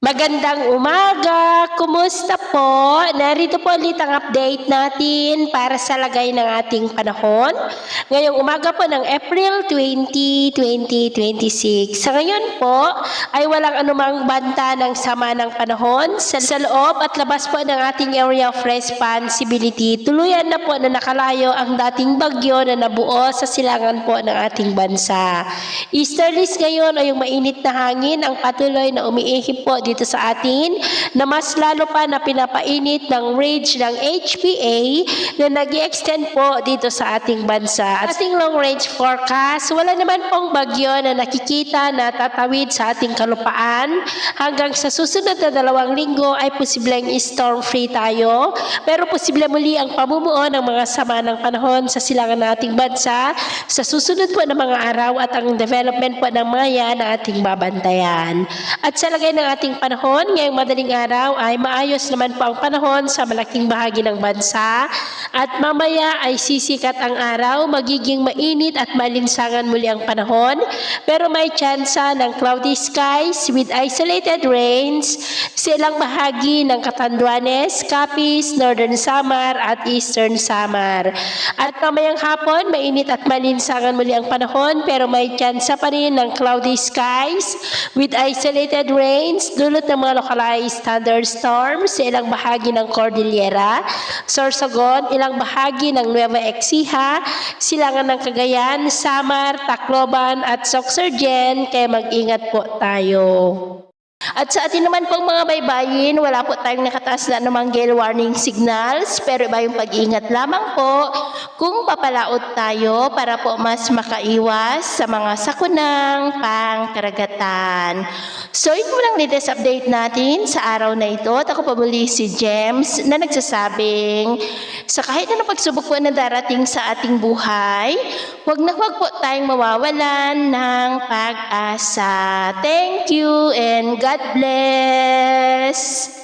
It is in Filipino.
Magandang umaga! Kumusta po? Narito po ulit ang update natin para sa lagay ng ating panahon. Ngayong umaga po ng April 20, 2026. Sa ngayon po ay walang anumang banta ng sama ng panahon sa loob at labas po ng ating area of responsibility. Tuluyan na po na nakalayo ang dating bagyo na nabuo sa silangan po ng ating bansa. Easterlies ngayon ay yung mainit na hangin ang patuloy na umiihip po dito sa atin na mas lalo pa na pinapainit ng range ng HPA na nag-extend po dito sa ating bansa. At ating long range forecast, wala naman pong bagyo na nakikita na tatawid sa ating kalupaan. Hanggang sa susunod na 2 linggo ay posibleng storm free tayo, pero posible muli ang pamumuo ng mga sama ng panahon sa silangan ng ating bansa sa susunod po ng mga araw at ang development po ng mga yan na ating babantayan. At sa lagay ng ating panahon, ngayong madaling araw ay maayos naman po ang panahon sa malaking bahagi ng bansa at mamaya ay sisikat ang araw, magiging mainit at malinsangan muli ang panahon, pero may tsansa ng cloudy skies with isolated rains sa ilang bahagi ng Catanduanes, Capiz, Northern Samar at Eastern Samar. At mamayang hapon, mainit at malinsangan muli ang panahon, pero may tsansa pa rin ng cloudy skies with isolated rains, dulot ng mga localized thunderstorms sa ilang bahagi ng Cordillera, Sorsogon, ilang bahagi ng Nueva Ecija, silangan ng Cagayan, Samar, Tacloban at Sorsogon, kaya mag-ingat po tayo. At sa atin naman pong mga baybayin, wala po tayong nakataas na namang gale warning signals, pero iba yung pag-iingat lamang po kung papalaot tayo para po mas makaiwas sa mga sakunang pangkaragatan. So ito mo lang latest update natin sa araw na ito. At ako pa muli si James na nagsasabing sa kahit na pagsubok po na darating sa ating buhay, huwag na huwag po tayong mawawalan ng pag-asa. Thank you and God bless!